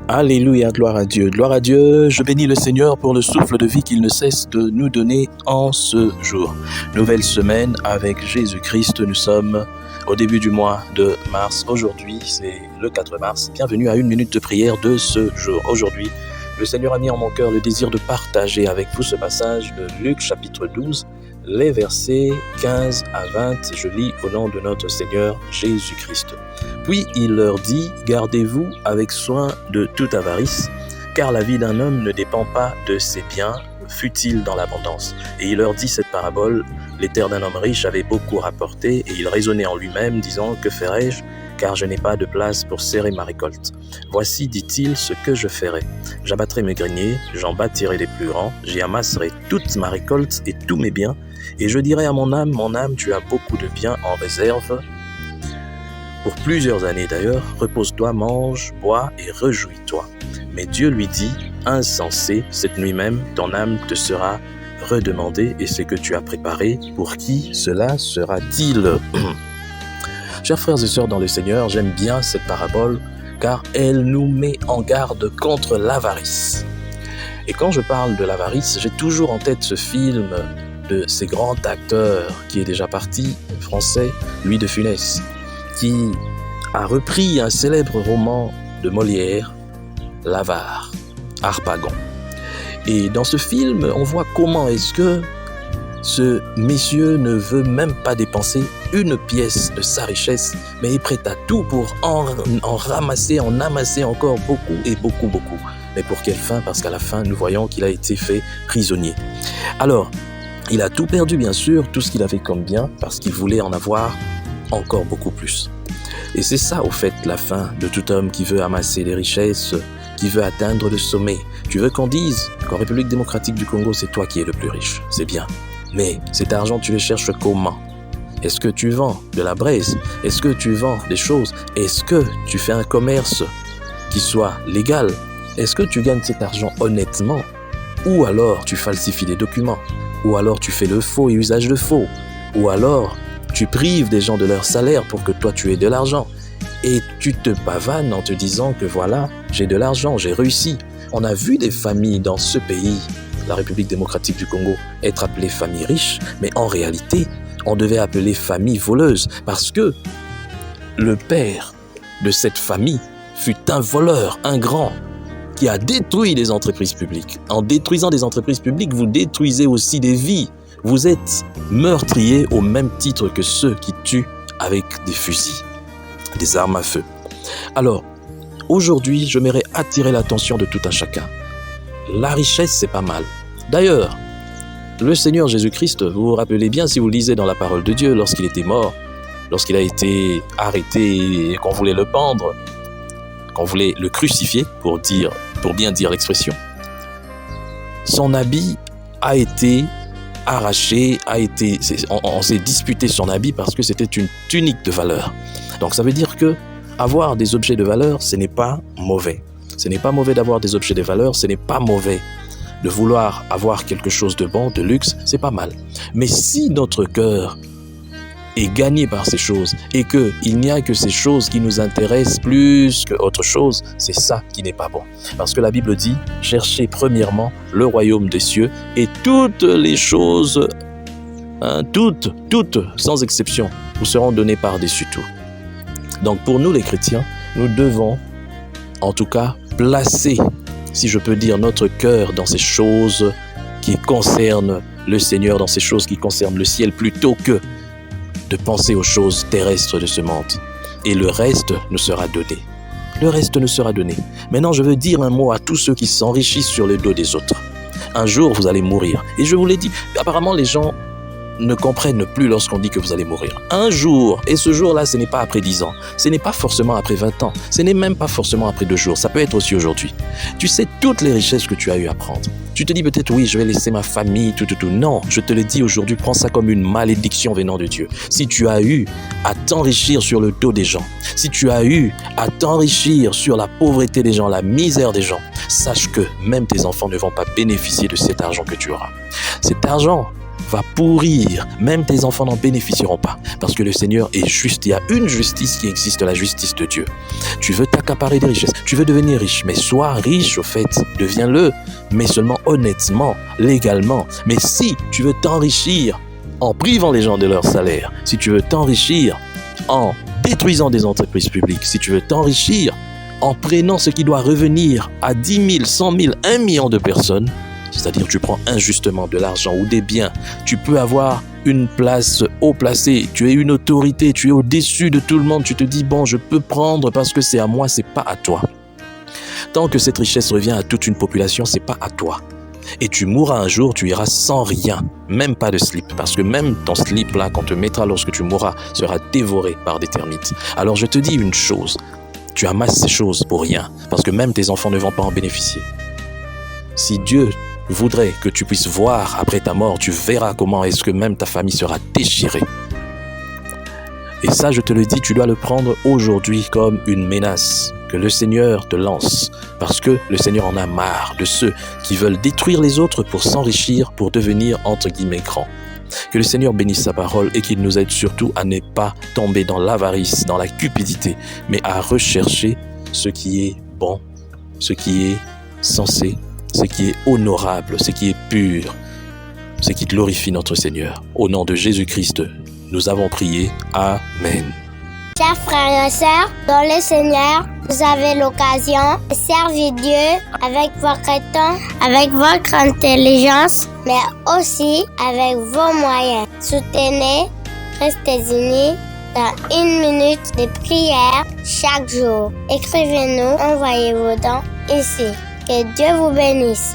Alléluia, gloire à Dieu. Gloire à Dieu, je bénis le Seigneur pour le souffle de vie qu'il ne cesse de nous donner en ce jour. Nouvelle semaine avec Jésus-Christ, nous sommes au début du mois de mars. Aujourd'hui, c'est le 4 mars. Bienvenue à une minute de prière de ce jour. Aujourd'hui, le Seigneur a mis en mon cœur le désir de partager avec vous ce passage de Luc chapitre 12, les versets 15 à 20. Je lis au nom de notre Seigneur Jésus-Christ. Puis il leur dit, gardez-vous avec soin de toute avarice, car la vie d'un homme ne dépend pas de ses biens, fût-il dans l'abondance. Et il leur dit cette parabole, les terres d'un homme riche avaient beaucoup rapporté, et il raisonnait en lui-même, disant, que ferai-je, car je n'ai pas de place pour serrer ma récolte. Voici, dit-il, ce que je ferai. J'abattrai mes greniers, j'en bâtirai des plus grands, j'y amasserai toute ma récolte et tous mes biens, et je dirai à mon âme, tu as beaucoup de biens en réserve, pour plusieurs années d'ailleurs, repose-toi, mange, bois et réjouis-toi. Mais Dieu lui dit, insensé, cette nuit même, ton âme te sera redemandée, et ce que tu as préparé, pour qui cela sera-t-il? Chers frères et sœurs dans le Seigneur, j'aime bien cette parabole, car elle nous met en garde contre l'avarice. Et quand je parle de l'avarice, j'ai toujours en tête ce film de ces grands acteurs qui est déjà parti, français, Louis de Funès, qui a repris un célèbre roman de Molière, L'Avare, Harpagon. Et dans ce film, on voit comment est-ce que ce monsieur ne veut même pas dépenser une pièce de sa richesse, mais est prêt à tout pour en ramasser, en amasser encore beaucoup et beaucoup. Mais pour quelle fin? Parce qu'à la fin, nous voyons qu'il a été fait prisonnier. Alors, il a tout perdu, bien sûr, tout ce qu'il avait comme bien, parce qu'il voulait en avoir encore beaucoup plus. Et c'est ça, au fait, la fin de tout homme qui veut amasser les richesses, qui veut atteindre le sommet. Tu veux qu'on dise qu'en République démocratique du Congo, c'est toi qui es le plus riche. C'est bien. Mais cet argent, tu le cherches comment? Est-ce que tu vends de la braise? Est-ce que tu vends des choses? Est-ce que tu fais un commerce qui soit légal? Est-ce que tu gagnes cet argent honnêtement? Ou alors tu falsifies des documents? Ou alors tu fais le faux et usage de faux? Ou alors tu prives des gens de leur salaire pour que toi tu aies de l'argent? Et tu te pavanes en te disant que voilà, j'ai de l'argent, j'ai réussi. On a vu des familles dans ce pays, la République démocratique du Congo, être appelées familles riches, mais en réalité, on devait appeler famille voleuse parce que le père de cette famille fut un voleur, un grand, qui a détruit des entreprises publiques. En détruisant des entreprises publiques, vous détruisez aussi des vies. Vous êtes meurtriers au même titre que ceux qui tuent avec des fusils, des armes à feu. Alors, aujourd'hui, j'aimerais attirer l'attention de tout un chacun. La richesse, c'est pas mal. D'ailleurs, le Seigneur Jésus-Christ, vous vous rappelez bien si vous lisez dans la parole de Dieu, lorsqu'il était mort, lorsqu'il a été arrêté et qu'on voulait le pendre, qu'on voulait le crucifier, pour bien dire l'expression, son habit a été arraché, on s'est disputé son habit parce que c'était une tunique de valeur. Donc ça veut dire que avoir des objets de valeur, ce n'est pas mauvais. Ce n'est pas mauvais d'avoir des objets de valeur, ce n'est pas mauvais de vouloir avoir quelque chose de bon, de luxe, c'est pas mal. Mais si notre cœur est gagné par ces choses et qu'il n'y a que ces choses qui nous intéressent plus qu'autre chose, c'est ça qui n'est pas bon. Parce que la Bible dit, cherchez premièrement le royaume des cieux et toutes les choses, toutes, sans exception, vous seront données par-dessus tout. Donc pour nous les chrétiens, nous devons en tout cas placer, si je peux dire, notre cœur dans ces choses qui concernent le Seigneur, dans ces choses qui concernent le ciel, plutôt que de penser aux choses terrestres de ce monde. Et le reste nous sera donné. Le reste nous sera donné. Maintenant, je veux dire un mot à tous ceux qui s'enrichissent sur le dos des autres. Un jour, vous allez mourir. Et je vous l'ai dit, apparemment, les gens ne comprennent plus lorsqu'on dit que vous allez mourir. Un jour, et ce jour-là, ce n'est pas après 10 ans, ce n'est pas forcément après 20 ans, ce n'est même pas forcément après 2 jours, ça peut être aussi aujourd'hui. Tu sais toutes les richesses que tu as eu à prendre. Tu te dis peut-être, oui, je vais laisser ma famille, tout. Non, je te le dis aujourd'hui, prends ça comme une malédiction venant de Dieu. Si tu as eu à t'enrichir sur le dos des gens, si tu as eu à t'enrichir sur la pauvreté des gens, la misère des gens, sache que même tes enfants ne vont pas bénéficier de cet argent que tu auras. Cet argent va pourrir. Même tes enfants n'en bénéficieront pas. Parce que le Seigneur est juste. Il y a une justice qui existe, la justice de Dieu. Tu veux t'accaparer des richesses, tu veux devenir riche, mais sois riche au fait, deviens-le, mais seulement honnêtement, légalement. Mais si tu veux t'enrichir en privant les gens de leur salaire, si tu veux t'enrichir en détruisant des entreprises publiques, si tu veux t'enrichir en prenant ce qui doit revenir à 10 000, 100 000, 1 million de personnes, c'est-à-dire tu prends injustement de l'argent ou des biens, tu peux avoir une place haut placée, tu es une autorité, tu es au-dessus de tout le monde, tu te dis bon, je peux prendre parce que c'est à moi, c'est pas à toi. Tant que cette richesse revient à toute une population, c'est pas à toi. Et tu mourras un jour, tu iras sans rien, même pas de slip, parce que même ton slip là qu'on te mettra lorsque tu mourras sera dévoré par des termites. Alors je te dis une chose, tu amasses ces choses pour rien, parce que même tes enfants ne vont pas en bénéficier. Si Dieu voudrait que tu puisses voir après ta mort, tu verras comment est-ce que même ta famille sera déchirée. Et ça, je te le dis, tu dois le prendre aujourd'hui comme une menace que le Seigneur te lance. Parce que le Seigneur en a marre de ceux qui veulent détruire les autres pour s'enrichir, pour devenir entre guillemets grands. Que le Seigneur bénisse sa parole et qu'il nous aide surtout à ne pas tomber dans l'avarice, dans la cupidité, mais à rechercher ce qui est bon, ce qui est sensé, ce qui est honorable, ce qui est pur, ce qui glorifie notre Seigneur. Au nom de Jésus-Christ, nous avons prié. Amen. Chers frères et sœurs, dans le Seigneur, vous avez l'occasion de servir Dieu avec votre temps, avec votre intelligence, mais aussi avec vos moyens. Soutenez, restez unis dans 1 minute de prière chaque jour. Écrivez-nous, envoyez vos dons ici. Que Dieu vous bénisse.